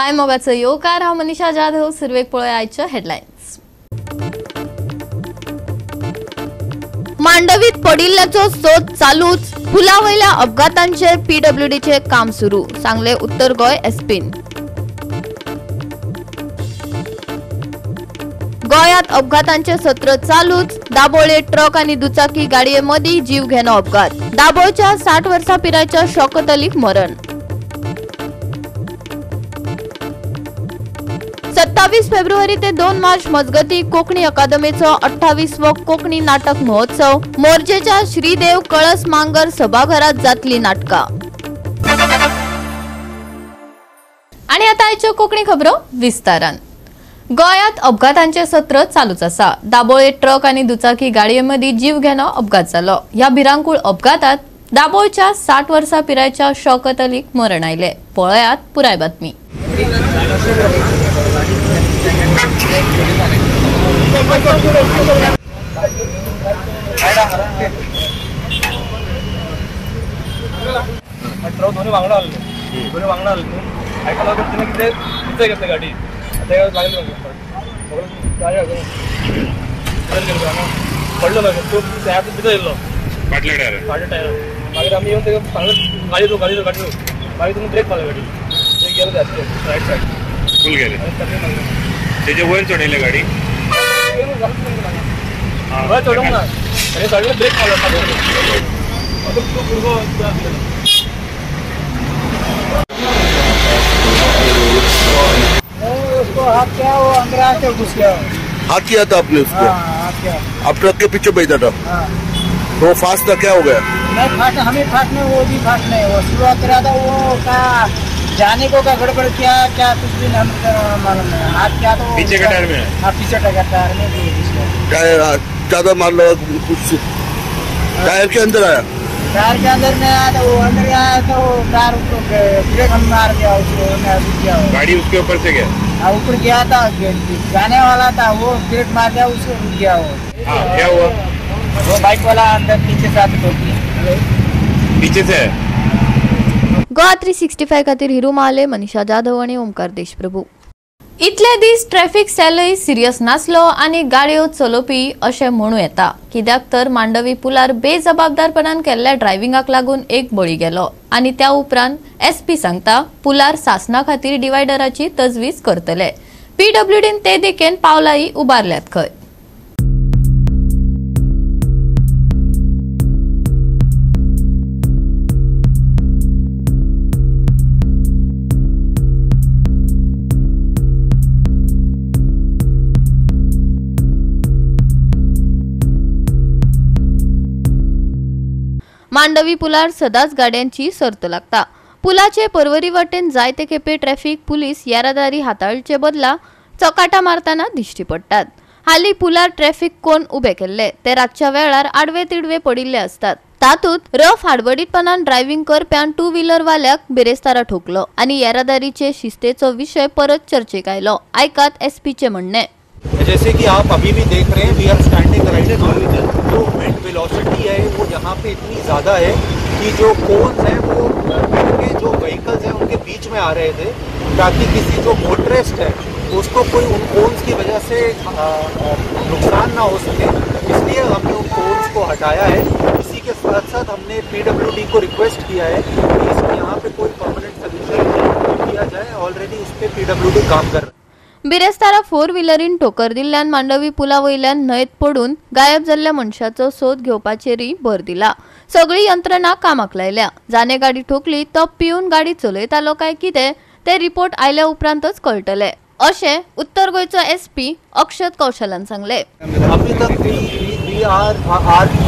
माय मोगाचं येवकार हांव मनीषा जाधव. सुरवेक पळय आयच्या हेडलायन्स. मांडवीत पडिल्ल्याचो सोद चालूच. पुलावयल्या अपघातांचेर पीडब्ल्यूडीचे काम सुरू, सांगले उत्तर गोय एसपीन. गोयात अपघातांचे सत्र चालूच. दाबोळे ट्रक आणि दुचाकी गाडयेमदी जीव घेणो अपघात. दाबोळच्या 60 वर्सां पिरायेच्या शौकत अलीक मरण. 27 फेब्रुवारी ते 2 मार्च मजगती कोकणी अकादमीचो 28वो कोकणी नाटक महोत्सव. मोर्जेच्या श्रीदेव कळस मांगर सभाघरात जातली नाटका. आणि आता आयच्यो कोकणी खबरो विस्तारान. गोयात अपघातांचे सत्र चालूच आसा. दाबोळे ट्रक आणि दुचाकी गाडयेमदी जीव घेणो अपघात जालो. ह्या भिरांकूळ अपघातात दाबोळच्या 60 वर्सां पिरायेच्या शौकत अलीक मरण आयले. पळयात पुराय बातमी. दोन्ही वांगडा आले ऐकायला तिने किती घेतलं गाडी पडलो ना तो तिथं येलो फाटल्या टायर मागीर आम्ही येऊन सांगत गाडी तुम्ही ब्रेक मारला गाडी ते गेलो राईट साईड फुल गेले त्याच्या वयर चढवले गाडी चढवून ना आणि सगळं ब्रेक मारला उसको हाथ क्या वो अंदर से घुस गया. हाथ किया था आपने उसको? हाथ किया. आप ट्रक के पीछे बैठा था? तो फास्ट था, क्या हो गया? नहीं फास्ट, हमें फास्ट नहीं, वो भी फास्ट नहीं. वो शुरुआत करा था वो का जाने को का गड़बड़ किया क्या कुछ भी हम मालूम नहीं. हाथ क्या तो पीछे का टायर में. हाँ पीछे का टायर में टायर ज्यादा मार लगा कुछ? टायर के अंदर आया? टायर के अंदर नहीं आया था. वो अंदर आया तो टायर ब्रेक हम मार दिया उसको. गाड़ी उसके ऊपर से गया? हाँ ऊपर गया था, जाने वाला था, वो ब्रेक मार दिया उसको रुक गया. वो क्या हुआ? वो बाइक वाला अंदर पीछे से आके पीछे से. गोवा 365 खातीर हिरू महाले, मनीषा जाधव आणि ओमकार देशप्रभू. इतले दीस ट्रॅफिक सेलय सिरियस नासलो आणि गाडयो चलोवपी अशें म्हणू येता. कित्याक तर मांडवी पुलार बेजबाबदारपणान केल्ल्या ड्रायव्हिंगाक लागून एक बळी गेलो आणि त्या उपरांत एसपी सांगता पुलार सासना खातीर डिवायडराची तजवीज करतले. पीडब्ल्यूडीन ते दिकेन पावलाही उबारल्यात खंय. मांडवी पुलार सदांच गाड्यांची सर्त लागता. पुलाचे परवरी वटेन जायते खेपे ट्रॅफिक पुलीस येरादारी हाताळचे बदला चकाटा मारताना दिश्टी पडटात. हाली पुलार ट्रॅफिक कोण उभे केल्ले ते रातच्या वेळार आडवे तिडवे पडिल्ले असतात. तातूंत रफ हाडबडीतपणान ड्रायव्हिंग करप्यान 2 व्हीलर वाल्याक बेरेस्तारा ठोकलो आणि येरादारीचे शिस्तेचो विषय परत चर्चेक आयलो. ऐकात एसपीचे म्हणणे. जैसे कि आप अभी भी देख रहे हैं, वी आर स्टैंडिंग राइट. जो विंड वेलोसिटी है वो यहाँ पे इतनी ज़्यादा है कि जो कोन्स हैं वो के जो व्हीकल्स हैं उनके बीच में आ रहे थे ताकि किसी जो मोटरिस्ट है उसको कोई उन कोन्स की वजह से नुकसान ना हो सके. इसलिए हमने उन कोन्स को हटाया है. इसी के साथ साथ हमने पीडब्ल्यूडी को रिक्वेस्ट किया है कि इसमें यहाँ पे कोई परमानेंट सोल्यूशन किया जाए. ऑलरेडी उस पर पीडब्ल्यूडी काम कर रहा है. बिरेस्तारा 4 व्हीलरीन ठोकर दिल्ल्यान मांडवी पुला वयल्यान न्हंयत पडून गायब जाल्ल्या मनशाचो सोद घेवपाचेरय भर दिला. सगळी यंत्रणा कामाक लायल्या. जाने गाडी ठोकली तो पिवन गाडी चलयतालो काय कितें ते रिपोर्ट आयल्या उपरांतच कळटले अशें उत्तर गोयचो एसपी अक्षत कौशलान सांगले. अभी तक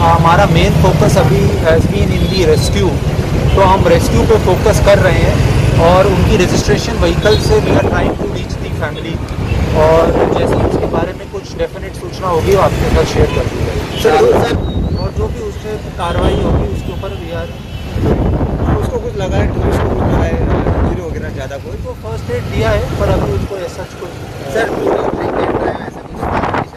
हमारा मेन फोकस अभी has been in the rescue. तो हम रेस्क्यू पे फोकस कर रहे हैं और उनकी रजिस्ट्रेशन व्हीकल से we are trying to reach the family. और जैसे उसके बारे में कुछ डेफिनेट सूचना होगी वो आपके साथ शेयर कर दी जाएगी. और जो भी उससे कार्रवाई होगी उसके ऊपर वी आर उसको कुछ लगाए इंजरी वगैरह ज़्यादा कोई तो फर्स्ट एड दिया है पर अभी उसको ऐसा कुछ सर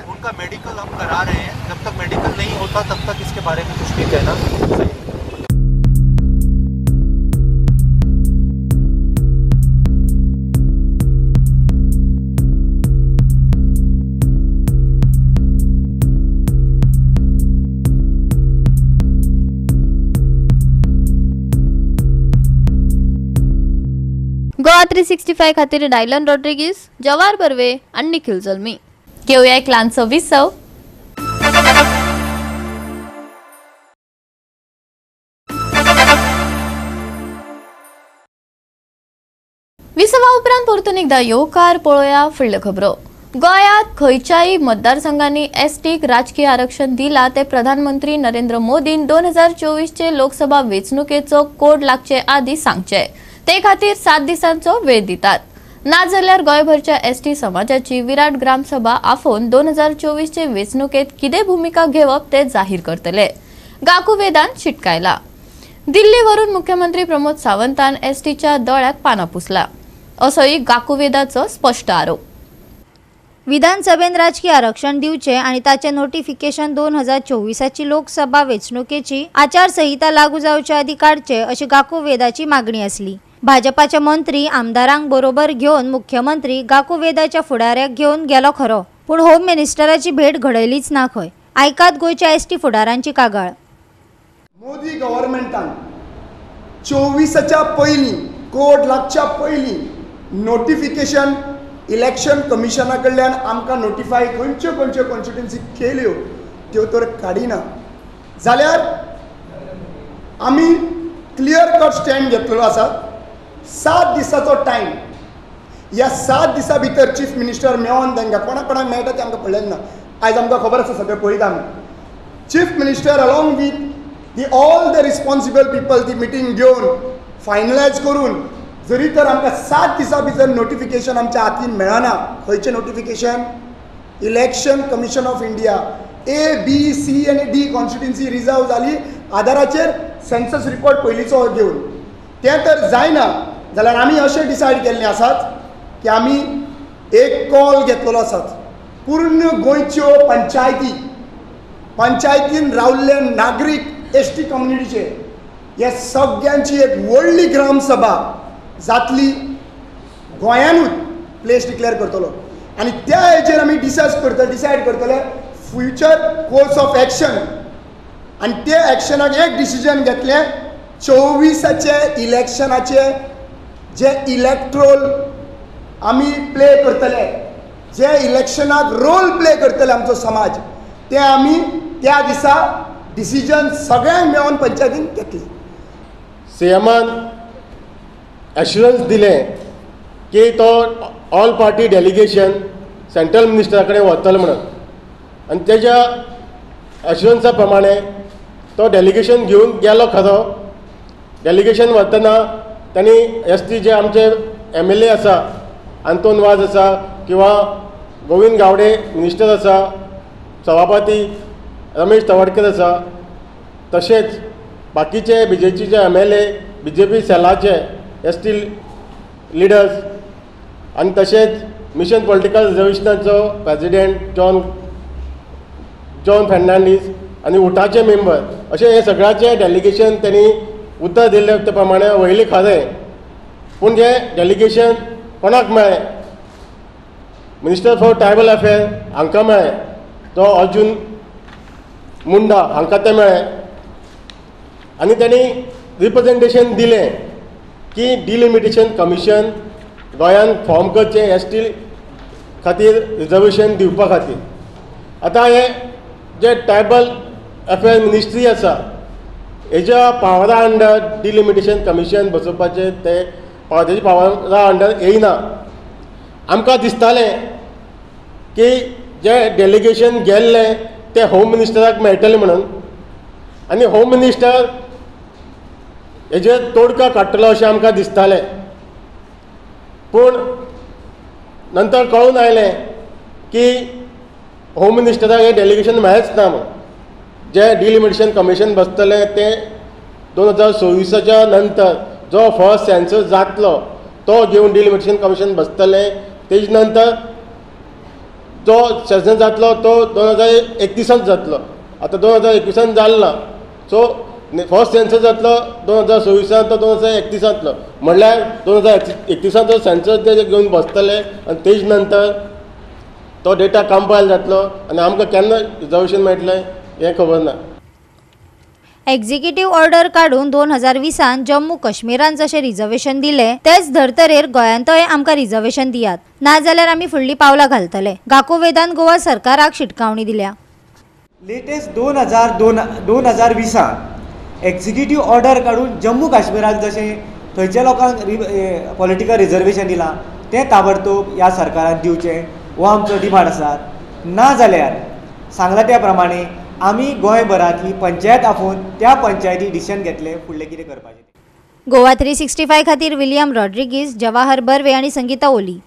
उनका मेडिकल हम करा रहे हैं. जब तक मेडिकल नहीं होता तब तक इसके बारे में कुछ भी कहना सही. GO365 खातीर डायलन रॉड्रिगीस, जवार बर्वे आणि निखिल जल्मी. घेऊया एक ल्हानसो विसव. विसवा उपरांत परतून एकदा येवकार पळोवया फुडल्यो खबरो. गोंयांत खंयच्याय मतदारसंघांनी एसटीक राजकीय आरक्षण दिला ते प्रधानमंत्री नरेंद्र मोदीन 2024 चे लोकसभा वेंचणुकेचो कोड लागचे आदी सांगचे. ते खातीर 7 दिसांचो वेळ दितात. ना जाल्यार गोंयभरच्या एसटी समाजाची विराट ग्रामसभा आफोवन 2024 चे वेंचणुकेत कितें भूमिका घेवप ते जाहीर करतले. गाकुवेदान शिटकायला. दिल्ली वरून मुख्यमंत्री प्रमोद सावंतान एसटीच्या दोळ्याक पानां पुसला असोय गाकुवेदाचो स्पष्ट आरोप. विधानसभेन राजकीय आरक्षण दिवचे आणि ताचे नोटिफिकेशन 2024ची लोकसभा वेंचणुकेची आचारसंहिता लागू जावच्या आदी काडचे अशी गाकुवेदाची मागणी असली. भाजपाचे मंत्री आमदारांक बरोबर घेवन मुख्यमंत्री गाकुवेदाच्या फुडाऱ्याक घेवन गेलो खरो, पूण होम मिनिस्टराची भेट घडयलीच ना खंय. आयकात गोंयच्या एसटी फुडाऱ्यांची कागाळ. मोदी गव्हर्मेंटान 24च्या पयलीं कोड लागच्या पयलीं नोटिफिकेशन इलेक्शन कमिशना कडल्यान आमकां नोटिफाय खंयच्यो खंयच्यो कॉन्स्टिट्युन्सी केल्यो त्यो तर काडिना जाल्यार आमी क्लियर कट स्टँड घेतलेलो आसा. 7 दिसाचो टायम. ह्या 7 दिसां भितर चीफ मिनिस्टर मेळोन तांकां कोणाक कोणाक मेळटा तें आमकां पडलें ना. आयज आमकां खबर आसा सगळें पळयता आमी. Chief minister along with all the responsible people ती मिटींग घेवन फायनलायज करून जरी तर आमकां 7 दिसां भितर नोटिफिकेशन आमच्या हातीन मेळना. खंयचें notification? Election commission of India. A, B, C आनी D कॉन्स्टिट्युन्सी रिजर्व जाली आधाराचेर सेन्सस रिपोर्ट पयलींचो घेवन. तें तर जायना जाल्यार आमी अशें डिसायड केल्लें आसात की आमी एक कॉल घेतलेलो आसात. पूर्ण गोंयच्यो पंचायतीन रावल्ले नागरीक एसटी कम्युनिटीचे हे सगळ्यांची एक व्हडली ग्रामसभा जातली. गोंयानूच प्लेस डिक्लेअर करतलो आनी त्या हेचेर आमी डिसायड करतले फ्युचर कोर्स ऑफ एक्शन. आनी ते एक्शनाक एक डिसिजन घेतलें 24चे इलेक्शनाचे जे इलेक्ट्रोल आमी प्ले करतले, जे इलेक्शनाक रोल प्ले करतले आमचो समाज, ते आमी त्या दिसा डिसिजन सगळ्यांक मेळोन पंचायतीन घेतली. सीएमान एश्युरन्स दिलें की तो ऑल पार्टी डेलिगेशन सेंट्रल मिनिस्टरा कडेन वतलो म्हणून. आनी तेज्या एश्युरन्सा प्रमाणे तो डेलिगेशन घेवन गेलो खरो. डेलिगेशन वतना तांणी एसटी जे आमचे MLA आसा, आंतोन वाज आसा किंवा गोविंद गावडे मिनिस्टर आसा, सभापती रमेश तवडकर आसा, तशेंच बाकीचे BJPचे MLA, BJP सेलाचे एसटी लिडर्स आनी तशेंच मिशन पॉलिटिकल रिजर्वेशनाचो प्रेसिडेंट जॉन फेर्नांडीस आनी उठाचे मेंबर अशें हे सगळ्याचे डेलिगेशन त्यांनी उत्तर दिल्ले ते प्रमाणे वयले खरें. पूण जे डेलिगेशन कोणाक मेळ्ळें? मिनिस्टर फॉर ट्रायबल अफेअर हांकां मेळ्ळें. तो अर्जुन मुंडा हांकां तें मेळ्ळें. आनी त्यांनी रिप्रेजेंटेशन दिलें की डिलिमिटेशन कमिशन गोंयांत फॉर्म करचें एसटी खातीर रिजर्वेशन दिवपा खातीर. आतां हे जे ट्रायबल अफेअर मिनिस्ट्री आसा हेज्या पावरा अंडर डिलिमिटेशन कमिशन बसोवपाचें ते तेज्या पावरा अंडर येयना. आमकां दिसतालें की जे डेलिगेशन गेल्ले ते होम मिनिस्टराक मेळटले म्हणून आनी होम मिनिस्टर हेजेर तोडगा काडटलो अशें आमकां दिसतालें. पूण नंतर कळून आयलें की होम मिनिस्टराक हे डेलिगेशन मेळच ना म्हणून. जे डिलिमिटेशन कमिशन बसतले ते 2024च्या नंतर जो फर्स्ट सेन्सस जातलो तो घेवन डिलिमिटेशन कमिशन बसतले. तेज नंतर जो सेन्सस जातलो तो 2031 जातलो. आतां 2021 जाल्ला. सो फर्स्ट सेन्सस जातलो 2024 तो 2031 जातलो. म्हणल्यार 2031 सेन्सस ते घेवन बसतले आनी तेज नंतर तो डेटा कंपायल जातलो आनी आमकां केन्ना रिजर्वेशन मेळटलें हें खबर ना. एक्झिक्युटिव्ह ऑर्डर काढून 2020 जम्मू काश्मीरान जशें रिझर्वेशन दिले तेच धर्तरेर गोंयांतय आमकां रिझर्वेशन दियात, नाजाल्यार आमी फुडली पावलां घालतले. गाको वेदान गोवा सरकाराक शिटकावणी दिल्या. लेटेस्ट 2020 एक्झिक्युटिव्ह ऑर्डर काढून जम्मू काश्मीराक जशें थंयच्या लोकांक पॉलिटिकल रिझर्वेशन दिलां तें ताबडतोब ह्या सरकारान दिवचें हो आमचो डिमांड आसा. नाजाल्यार सांगला त्या प्रमाणे आमी गोंयभरांतली पंचायत आफोवन त्या पंचायती डिसिजन घेतले फुडलें कितें करपाचें. गोवा 365 खातीर विलियम रॉड्रिगीस, जवाहर बर्वे आनी संगीता ओली.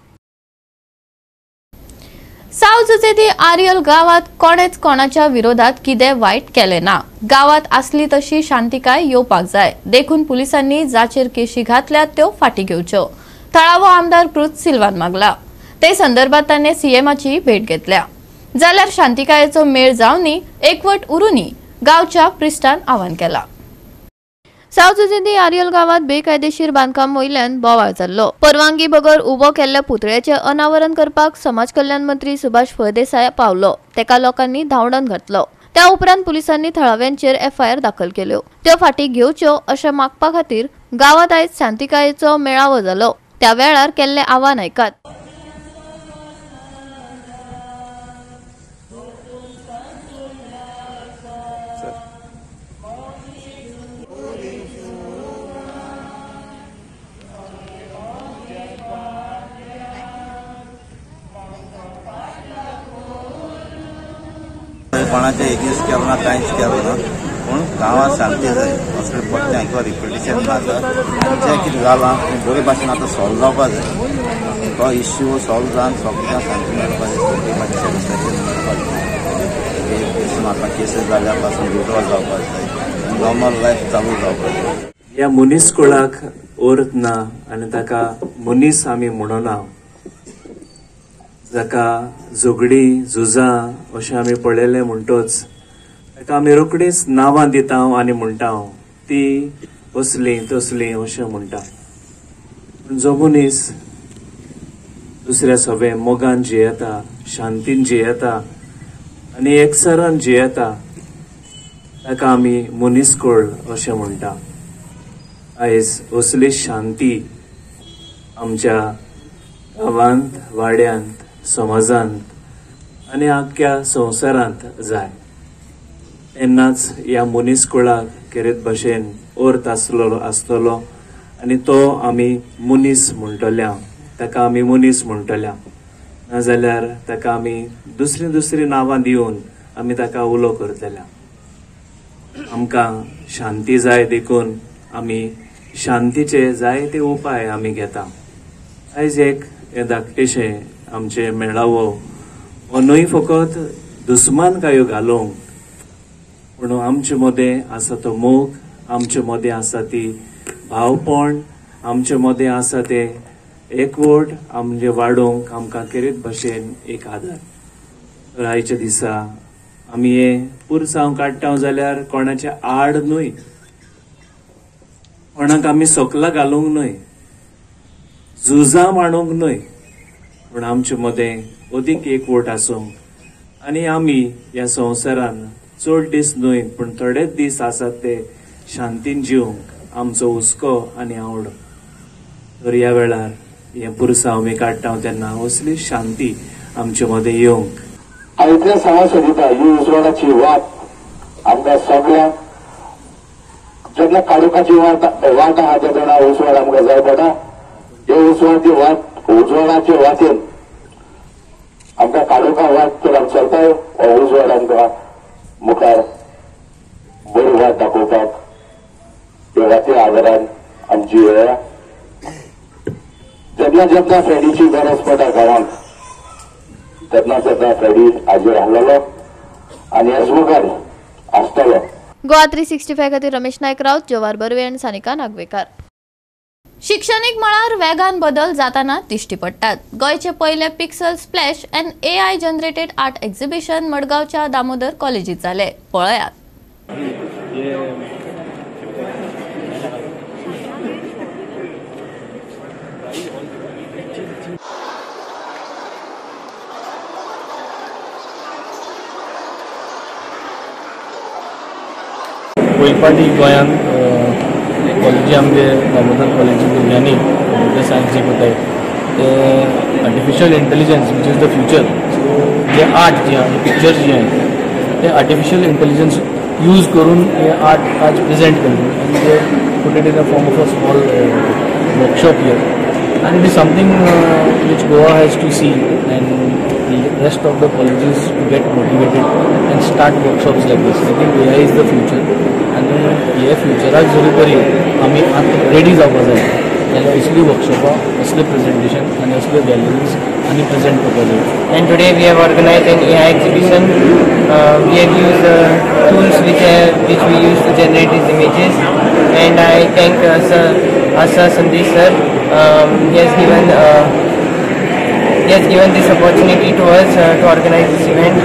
सावजुचेदी आरियल गावात कोणेच कोणाच्या विरोधात कितें वायट केलें ना. गावात असली तशी शांतिकाय येवपाक जाय देखून पुलिसांनी जाचेर केशी घातल्यात त्यो फाटी घेवच्यो. थळावो आमदार कृत सिल्वान मागला. ते संदर्भात ताणें सीएमाची भेट घेतल्या. जाल्यार शांतिकायेचो मेळ जावनी एकवट उरुनी गांवच्या प्रिस्टान आवाहन केला. सावजुचेदी आरियल गावात बेकायदेशीर बांदकाम वयल्यान बोवाळ जाल्लो. परवानगी बगर उबो केल्ल्या पुतळ्याचे अनावरण करपाक समाज कल्याण मंत्री सुभाष फळदेसाय पावलो. तेका लोकांनी धांवडावन घातलो. त्या उपरांत पुलिसांनी थळाव्यांचेर एफआयआर दाखल केल्यो. त्यो फाटी घेवच्यो अशें मागपा खातीर गावात आयज शांतिकायेचो मेळावो जालो. त्या वेळार केल्लें आवाहन ऐकात. कोणाच्या एगेन्स्ट केलो ना कांयच केलो ना पूण गांवांत शांती जाय असले पट्टे हांकां रिपिटेशन नाका. जें कितें जालां तें बरे भाशेन आतां सॉल्व जावपाक जाय. तो इश्यू सॉल्व जावन सगळ्यांक शांती मेळपाक जाय, सगळी मागीर सॅटिस्फॅक्शन मेळपाक जाय. एक केसीन आतां केसीस जाल्यार पासून विड्रॉल जावपाक जाय, नॉर्मल लायफ चालू जावपाक जाय. ह्या मनीस कुळाक अर्थ ना आनी ताका मनीस आमी म्हणना. जाका झगडी झुजां अशें आमी पळयलें म्हणटोच ताका आमी रोखडीच नांवां दिता आनी म्हणटा ती असली तसली अशें म्हणटा. पूण जो मनीस दुसऱ्या सगळे मोगान जियेता, शांतीन जियेता आनी एकसरान जियेता ताका आमी मनीसकूळ अशें म्हणटा. आयज असली शांती आमच्या गांवांत, वाड्यांत, समाजांत आनी आख्ख्या संवसारांत जाय. तेन्नाच ह्या मनीसकुळाक खेरेत भाशेन अर्थ आसतलो आनी तो आमी मनीस म्हणटल्या, ताका आमी मनीस म्हणटल्या. नाजाल्यार ताका आमी दुसरी नांवां दिवन आमी ताका उलो करतल्या. आमकां शांती जाय देखून आमी शांतीचे जायते उपाय आमी घेता. आयज एक हे धाकटेशें आमचे मेळावो हो न्हय फकत दुस्मानकायो घालूंक पूण आमचे मदें आसा तो मोग, आमचे मदें आसा ती भावपण, आमचे मदें आसा ते एकवट आमचे वाडोवंक आमकां खेरीत भाशेन एक आदार. आयच्या दिसा आमी हे पुरसांव काडटा जाल्यार कोणाचे आड न्हय, कोणाक आमी सकला घालूंक न्हय, झुजां मांडूंक न्हय, पूण आमचे मदें अदीक एकवट आसूंक आनी आमी ह्या संवसारान चड दीस न्हय पूण थोडेच दीस आसात ते शांतीन जिवंक आमचो हुस्को आनी आवड. तर ह्या वेळार हे पुरसांव आमी काडटा तेन्ना असली शांती आमचे मदें येवंक. आयच्या सणासुदीता ही उजवाडाची वाट आमकां सगळ्यांक जेन्ना काडुकाची वाट आहा तेन्ना उजवाड आमकां जाय पडटा. हे उजवाडाची वाट, उजवाडाचे वाटेन आमकां काडुका वाट तर आमी चलताय. हो उजवाड आमकां मुखार बरी वाट दाखोवपाक हे वाटे आदारान आमची जियेया. जेन्ना जेन्ना फ्रेडीची गरज पडटा गांवांत तेन्ना फ्रेडी हाजेर आहलेलो आनी हेच मुखार आसतलो. गोवा 365 खातीर रमेश नायक रावत, जवाहर बर्वे आनी सानिका नागवेकार. शिक्षणीक मळार वेगान बदल जाताना दिश्टी पडटात. गोंयचे पयले pixel splash an AI generated art exhibition मडगांवच्या दामोदर कॉलेजीत जाले. पळयात. वयपाटी गोंयांत कॉलेजी आमगे दामोदर कॉलेजी भुरग्यांनी कंप्युटर सायन्स शिकयताय ते artificial intelligence which is the future. So जे आर्ट जे आहा पिक्चर्स जे आहेत ते आर्टिफिशियल इंटेलिजन्स यूज करून हे आर्ट आज प्रेजेंट करता आनी ते put it in the form of a small workshop here, and it is something which Goa has to see, and the rest of the colleges to get motivated and start workshops like this. I think AI is the future, and हे फ्युचराक जरी तरी आमी आतां ready जावपाक जाय जाल्यार असली वर्कशॉपां, असले प्रेजेंटेशन आनी असले गॅलरीज आनी प्रेजेंट करपाक जाय. And today we have organized an AI exhibition. We have used tools which we use to generate these images, and I thank Sir Sandesh sir. He has given this opportunity to us to organize this event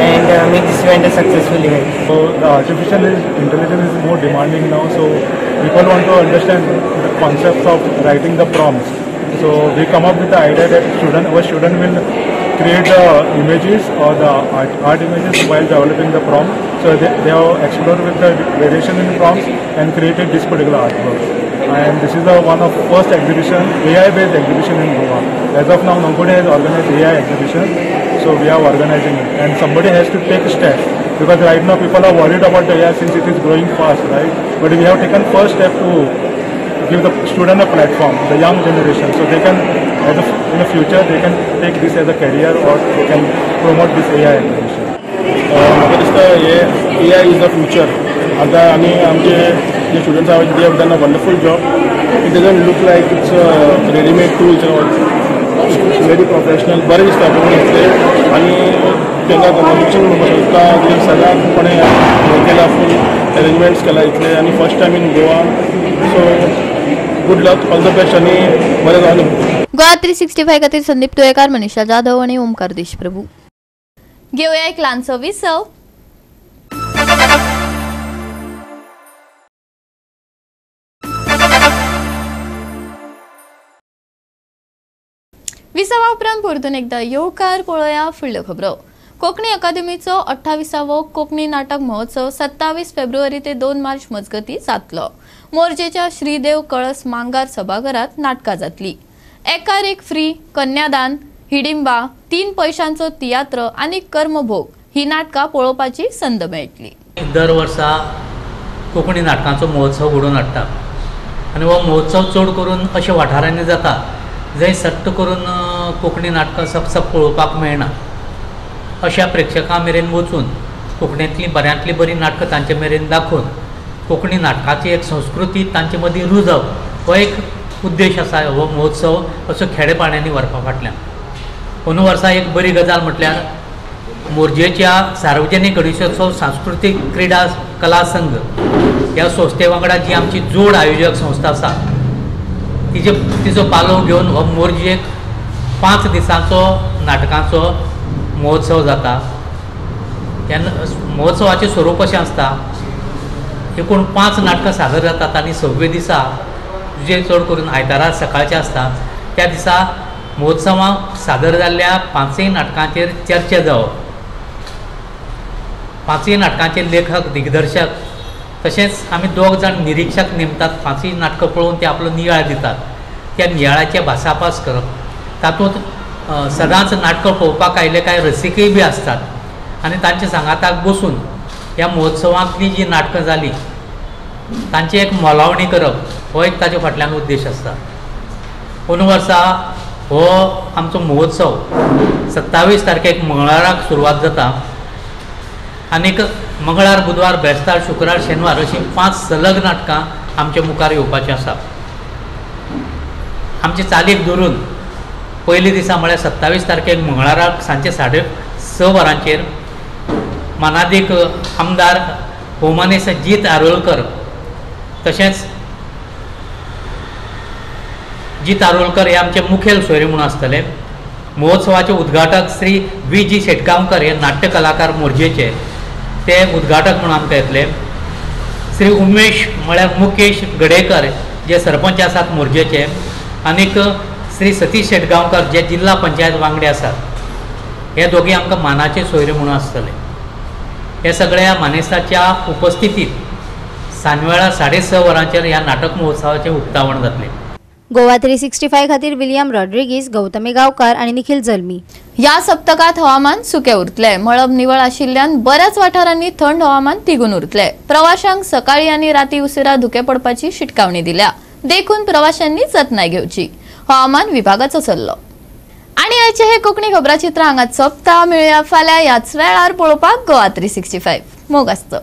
and make this event a successful event. So the artificial intelligence is more demanding now, so people want to understand the concepts of writing the prompts. So we come up with the idea that our student will create the images or the art images while developing the prompt. So they have explored with the variation in prompts and created this particular artwork. And this is one of first exhibition, AI-based exhibition in Goa. As of now, nobody has organized AI exhibition, so we are organizing it. And somebody has to take steps, because right now people are worried about the AI since it is growing fast, right? But we have taken first step to give the student a platform, the young generation, so they can, in the future, they can take this as a career, or they can promote this AI exhibition. म्हाका दिसता हे AI is the future. आता आमी आमचे जे students आहा they have done a wonderful job. It doesn't look like it's ready-made tools or very professional. बरें दिसता पळोवन इतले, आनी तेंका कॉम्पिटिशन म्हणपाक शकता की सगळ्यांक कोणें केला, फूल अरेंजमेंट्स केला इतले, आनी first time in Goa. So good luck, all the best, आनी बरें जावन. गोवा 365 खातीर संदीप तुयेकार, मनीषा जाधव आणि ओमकार देशप्रभू. घेऊया एक ल्हानसो विसव. विसवा उपरांत परतून एकदा येवकार पळोवया फुडल्यो खबरो. कोंकणी अकादेमीचो 28वो कोंकणी नाटक महोत्सव 27 फेब्रुवारी ते 2 मार्च मजगती जातलो. मोरजेच्या श्रीदेव कळस मांगार सभाघरात नाटकां जातली. एकार एक फ्री, कन्यादान, हिडिंबा, 3 पैशांचो तियात्र आनी कर्मभोग ही नाटकां पळोवपाची संद मेळटली. दर वर्सा कोंकणी नाटकांचो महोत्सव घडोवन हाडटा, आनी हो महोत्सव चड करून अशा वाठारांनी जाता जंय सट्ट करून कोंकणी नाटकां सपसप पळोवपाक मेळना. अशा प्रेक्षकां मेरेन वचून कोंकणींतली बऱ्यांतली बरी नाटकां तांचे मेरेन दाखोवन कोंकणी नाटकाची एक संस्कृती तांचे मदीं रुजप हो एक उद्देश आसा हो महोत्सव असो खेडेपाड्यांनी व्हरपा फाटल्यान. अंदू वर्सा एक बरी गजाल म्हटल्यार मोरजेच्या सार्वजनीक गणेशोत्सव सांस्कृतीक क्रीडा कला संघ ह्या संस्थे वांगडा जी आमची जोड आयोजक संस्था आसा तिजो पालव घेवन हो मोरजेक 5 दिसांचो नाटकांचो महोत्सव जाता. ह्या महोत्सवाचें स्वरूप अशें आसता, एकूण 5 नाटकां सादर जातात आनी 6व्या दिसा जे चड करून आयतारा सकाळचें आसता त्या दिसा महोत्सवाक सादर जाल्ल्या 5 नाटकांचेर चर्चा जावप. 5 नाटकांचे लेखक, दिग्दर्शक तशेंच आमी 2 जाण निरीक्षक नेमतात. 5 नाटकां पळोवन ते आपलो नियाळ दितात. त्या नियाळाचे भासाभास करप. तातूंत सदांच नाटकां पळोवपाक आयिल्ले कांय रसिकय बी आसतात आनी तांचे सांगाताक बसून ह्या महोत्सवांतली जी नाटकां जालीं तांची एक मोलावणी करप हो एक ताचे फाटल्यान उद्देश आसता. अंदू वर्सा हो आमचो महोत्सव 27 तारखेक मंगळाराक सुरवात जाता आनीक मंगळार, बुधवार, बेस्तार, शुक्रार, शेनवार अशीं 5 सलग नाटकां आमच्या मुखार येवपाचीं आसा. आमचे चालीक धरून पयले दिसा म्हळ्यार 27 तारखेक मंगळाराक सांजे 6:30 वरांचेर मानादीक आमदार भोवमानेस जीत आरोलकर तशेंच जीत आरोलकर हे आमचे मुखेल सोयरे म्हणून आसतले. महोत्सवाचे उद्घाटक श्री V.G. शेटगांवकर हे नाट्य कलाकार मोरजेचे ते उद्घाटक म्हणून आमकां येतले. श्री उमेश म्हळ्यार मुकेश गडेकर जे सरपंच आसात मोरजेचे, आनीक श्री सतीश शेटगांवकर जे जिल्हा पंचायत वांगडी आसात. हे दोगी आमकां मानाचे सोयरे म्हणून आसतले. हे सगळ्या मानेस्ताच्या उपस्थितीत सांजवेळा 6:30 वरांचेर ह्या नाटक महोत्सवाचें उक्तावण जातलें. गोवा 365 खातीर विलियम रॉड्रिगीस, गौतमी गांवकार आणि निखिल जल्मी. या सप्तकात हवामान सुके उरतले. मळब निवळ आशिल्ल्यान बऱ्याच वाठारांनी थंड हवामान तिगून उरतले. प्रवाशांक सकाळी आणि राती उशिरा धुके पडपाची शिटकावणी दिल्या. देखून प्रवाशांनी जतनाय घेवची, हवामान विभागाचो सल्लो. आणि आयचे हे कोकणी खबराचित्र हांगाच सोंपता. मेळुया फाल्यां ह्याच वेळार पळोवपाक गोवा 365. मोग आसचो.